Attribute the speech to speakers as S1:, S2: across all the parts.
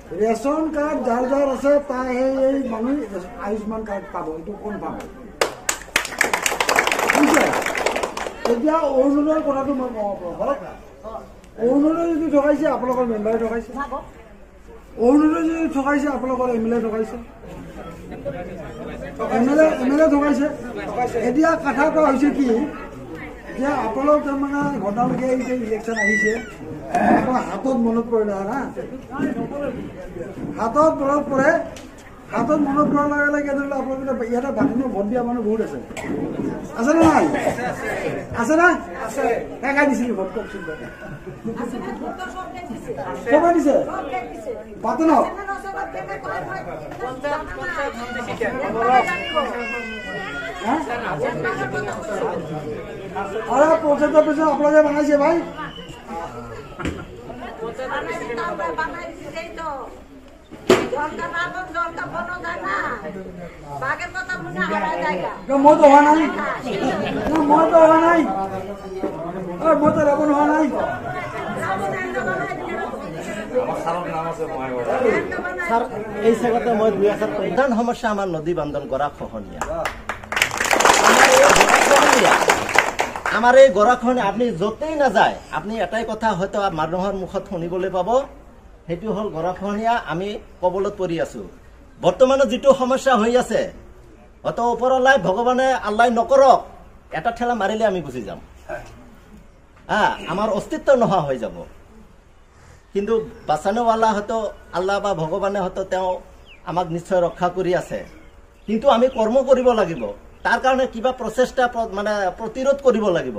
S1: Ration card যাৰ যাৰ আছে তাৰ সেই মানুহ আয়ুষ্মান কাৰ্ড পাব, এইটো কনফাৰ্ম। এতিয়া অৰুণোদয়ৰ কথাটো মই কওঁ, অৰুণোদয় যদি ঠকাইছে আপোনালোকৰ মেম্বাৰে ঠকাইছে, অৰুণোদয় যদি ঠকাইছে আপোনালোকৰ MLA ঠকাইছে, MLA ঠকাইছে। এতিয়া কথাটো হৈছে কি যে আপোনালোক তাৰমানে ঘটনালৈকে এই যে ইলেকশ্যন আহিছে আপোনাৰ হাতত মনত পৰে না, হাতত মনত পৰে, হাতত মনত পৰাৰ লগে লগে ধৰি লওক আপোনালোকে ইয়াতে বাকীনো ভোট দিয়া মানুহ বহুত আছে, আছে নে নাই? আছে না? কাই দিছিল ভোট কওকচোন, কমাই দিছে পাতে ন আরে পঞ্চায়েত অফিসে আপনাদের বানাইছে ভাই, মই তো হওয়া নাই, মই তো হওয়া নাই, মই তো রাবণ হওয়া নাই।
S2: এই জায়গাতে মই দুই এষাৰ প্ৰধান সমস্যা আমাৰ নদী বান্ধন গৰা খহনীয়া। আমাৰ এই গৰাখহনীয়া আপুনি য'তেই নাযায় আপুনি এটাই কথা হয়তো মানুহৰ মুখত শুনিবলৈ পাব, সেইটো হ'ল গৰাখহনীয়া আমি কবলত পৰি আছো। বৰ্তমানত যিটো সমস্যা হৈ আছে হয়তো ওপৰলাই ভগৱানে আল্লাই নকৰক এটা ঠেলা মাৰিলে আমি গুচি যাম, আমাৰ অস্তিত্ব নোহোৱা হৈ যাব। কিন্তু বাচানোৱালা হয়তো আল্লাহ বা ভগৱানে হয়তো তেওঁ আমাক নিশ্চয় ৰক্ষা কৰি আছে, কিন্তু আমি কৰ্ম কৰিব লাগিব, তাৰ কাৰণে কিবা প্ৰচেষ্টা মানে প্ৰতিৰোধ কৰিব লাগিব।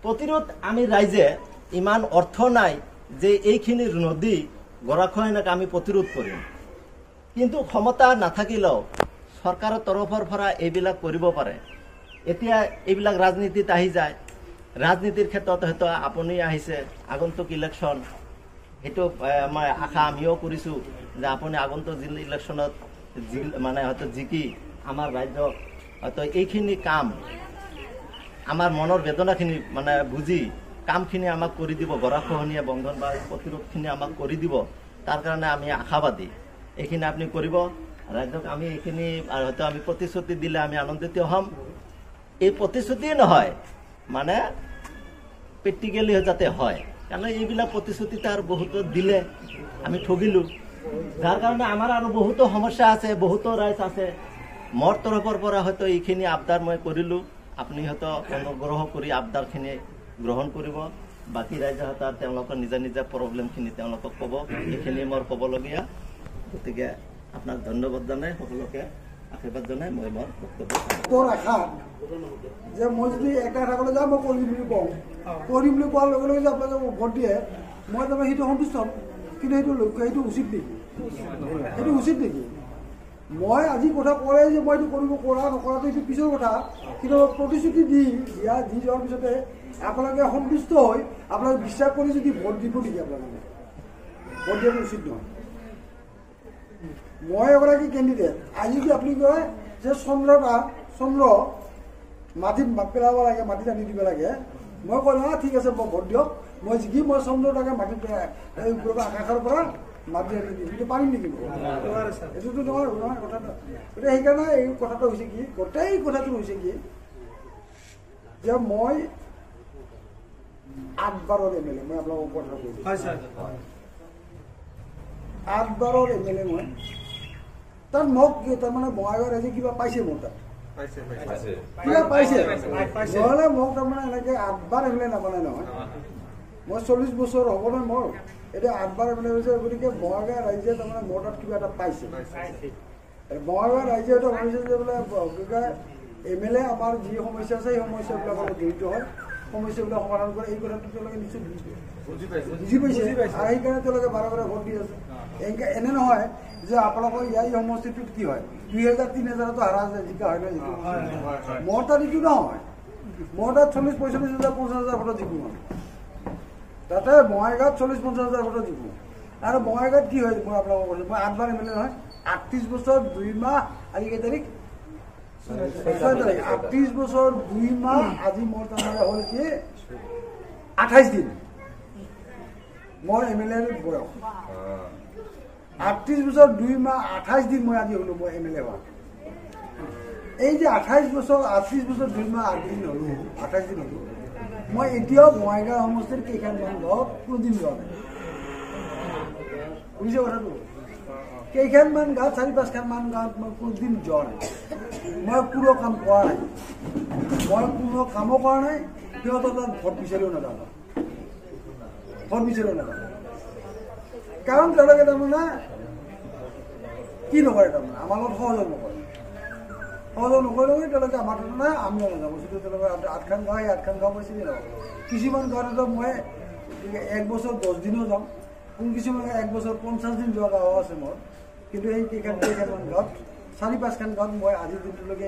S2: প্ৰতিৰোধ আমি ৰাইজে ইমান অৰ্থ নাই যে এইখিনি নদী গৰাখহনীয়াক আমি প্ৰতিৰোধ কৰিম, কিন্তু ক্ষমতা নাথাকিলেও চৰকাৰৰ তৰফৰ পৰা এইবিলাক কৰিব পাৰে। এতিয়া এইবিলাক ৰাজনীতিত আহি যায়, ৰাজনীতিৰ ক্ষেত্ৰত হয়তো আপুনি আহিছে আগন্তুক ইলেকশ্যন, সেইটো মই আশা আমিও কৰিছোঁ যে আপুনি আগন্তুক ইলেকশ্যনত মানে হয়তো জিকি আমাৰ ৰাজ্যক হয়তো এইখিনি কাম আমাৰ মনৰ বেদনাখিনি মানে বুজি কামখিনি আমাক কৰি দিব, গৰাখহনীয়া বন্ধন বা প্ৰতিৰোধখিনি আমাক কৰি দিব, তাৰ কাৰণে আমি আশাবাদী। এইখিনি আপুনি কৰিব, ৰাজ্যক আমি এইখিনি হয়তো আমি প্ৰতিশ্ৰুতি দিলে আমি আনন্দিত হ'ম। এই প্ৰতিশ্ৰুতিয়ে নহয় মানে প্ৰেক্টিকেলি যাতে হয়, কাৰণ এইবিলাক প্ৰতিশ্ৰুতি তাৰ বহুতো দিলে আমি ঠগিলোঁ, যাৰ কাৰণে আমাৰ আৰু বহুতো সমস্যা আছে, বহুতো ৰাইজ আছে। মোৰ তৰফৰ পৰা হয়তো এইখিনি আবদাৰ মই কৰিলোঁ, আপুনি হয়তো অনুগ্ৰহ কৰি আবদাৰখিনি গ্ৰহণ কৰিব, বাকী ৰাইজে হয়তো তেওঁলোকৰ নিজা নিজা প্ৰব্লেমখিনি তেওঁলোকক ক'ব, এইখিনি মোৰ ক'বলগীয়া। গতিকে আপোনাক ধন্যবাদ জনাই সকলোকে আশীৰ্বাদ জনাই মই মোৰ বক্তব্য
S1: আশা যে মই যদি এটা থাকলে যাওঁ মই কৰিম বুলি কওঁ, কৰিম বুলি কোৱাৰ লগে লগে যে আপোনালোকে ভোট দিয়ে, মই তাৰমানে সেইটো সন্তুষ্ট হ'ম, কিন্তু সেইটো লক্ষ্য সেইটো উচিত নেকি? সেইটো উচিত নেকি? মই আজি কথা ক'লে যে মই এইটো কৰিব কৰা নকৰাটো এইটো পিছৰ কথা, কিন্তু প্ৰতিশ্ৰুতি দি যোৱাৰ পিছতে আপোনালোকে সন্তুষ্ট হৈ আপোনালোকে বিশ্বাস কৰি যদি ভোট দিব নেকি? আপোনালোকে ভোট দিয়াটো উচিত নহয়। মই এগৰাকী কেণ্ডিডেট, আজি যদি আপুনি কয় যে চন্দ্ৰ মাটিত পেলাব লাগে, মাটিত আনি দিব লাগে, মই কওঁ ঠিক আছে মই ভোট দিয়ক, মই জিকি মই চন্দ্ৰটাকে মাটিত আকাশৰ পৰা মাটি আনি দিম, কিন্তু পাৰিম নেকি? এইটোতো নহয় নহয় কথাটো। গতিকে সেইকাৰণে এই কথাটো হৈছে কি, গোটেই কথাটো হৈছে কি যে মই 8 বাৰৰ MLA, মই আপোনালোকক কথা কৈছোঁ 8 বাৰৰ MLA মই, তাত মোক তাৰমানে বঙাইগাঁও ৰাইজে কিবা পাইছে, মোৰ তাত কিবা পাইছে, নহ'লে মোক তাৰমানে এনেকৈ 8 বাৰ MLA নবনাই নহয়। মই 40 বছৰ হ'ব নহয় মোৰ, এতিয়া 8 বাৰ MLA হৈছে, গতিকে বঙাইগাঁও ৰাইজে তাৰমানে মোৰ তাত কিবা এটা পাইছে। বঙাইগাঁও ৰাইজে এটা ভাবিছে যে বোলে MLA আমাৰ যি সমস্যা আছে সেই সমস্যাবিলাকৰ লগত জড়িত হয়, সমস্যাবিলাক সমাধান কৰে, এই কথাটো তেওঁলোকে নিশ্চয় বুজি পাইছে, আৰু সেইকাৰণে তেওঁলোকে বাৰে বাৰে ভোট দি আছে। এনে নহয় যে আপোনালোকৰ ইয়াৰ সমষ্টিটোত কি হয় 2000-3000তো হাৰা জিকা হয় নহয়, মোৰ তাত এইটো নহয়, মোৰ তাত 40-45,000 50,000 ভোটত জিকো, তাতে বঙাইগাঁৱত 40-50,000 ভোটত জিকো। আৰু বঙাইগাঁৱত কি হয় মই আপোনালোকক কৈছোঁ, মই 8 বাৰ MLA নহয়, 38 বছৰ 2 মাহ, আজি কেই তাৰিখ 6 তাৰিখ, 38 বছৰ 2 মাহ, আজি মোৰ তাৰমানে হ'ল কি 28 দিন মোৰ MLA বয়স। 38 বছৰ 2 মাহ 28 দিন মই আজি হলো মই MLA হোৱা এই যে 28 বছৰ 38 বছৰ 2 মাহ 8 দিন হলো 28 দিন হলো মই এতিয়াও বঙাইগাঁও সমষ্টিৰ কেইখনমান গাঁৱত কোনোদিন যোৱা নাই বুজিছে কথাটো কেইখনমান গাঁৱত 4-5খনমান গাঁৱত মই কোনোদিন যোৱা নাই মই কোনো কাম কৰা নাই মই কোনো কামো কৰা নাই সিহঁতৰ তাত ভোট বিচাৰিও নাযাওঁ কাৰণ তেওঁলোকে তাৰমানে কি নকৰে তাৰমানে আমাৰ লগত সহযোগ নকৰে তেওঁলোকে আমাৰ তাৰমানে আমিও নাযাওঁ বস্তুটো তেওঁলোকে 8খন গাঁও 8খন গাঁও মই চিনি নাপাওঁ কিছুমান গাঁৱত মই 1 বছৰ 10 দিনো যাম কিছুমান 1 বছৰ 50 দিন যোৱা গাঁও আছে মোৰ কিন্তু এই কেইখনমান গাঁৱত 4-5খন গাঁৱত মই আজিৰ দিনটোলৈকে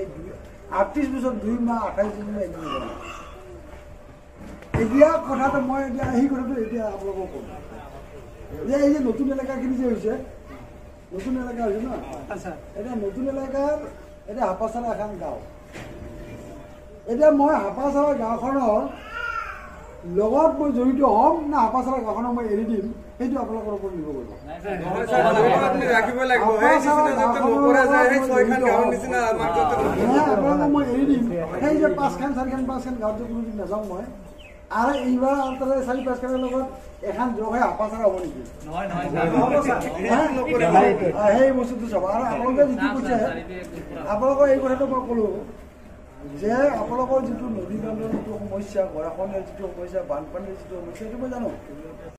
S1: 38 বছৰ 2 মাহ 28 দিন মই একদিন যোৱা নাই এতিয়া কথাটো মই এতিয়া সেই কথাটো এতিয়া আপোনালোকক ক'ম যে এই যে নতুন এলেকাখিনি যে হৈছে নতুন এলেকা হৈছে ন এতিয়া নতুন এলেকাৰ এতিয়া হাপাচাৰা এখন গাঁও এতিয়া মই হাপাচাৰা গাঁওখনৰ লগত মই জড়িত হ'ম না হাপাচাৰা গাঁওখনক মই এৰি দিম সেইটো আপোনালোকৰ ওপৰত নিৰ্ভৰ কৰিব মই এৰি দিম সেই যে 5খন 4খন 5খন গাঁৱত যে কোনোদিন নাযাওঁ মই আৰু এইবাৰ 4-5খনৰ লগত এখন যোগাই হাপাচাৰা হ'ব নেকি সেই বস্তুটো চাব আৰু আপোনালোকে যিটো কৈছে আপোনালোকৰ এই কথাটো মই ক'লোঁ যে আপোনালোকৰ যিটো নদী বান্ধৰ যিটো সমস্যা গৰাখহনীয়াৰ যিটো সমস্যা বানপানীৰ যিটো সমস্যা সেইটো মই জানো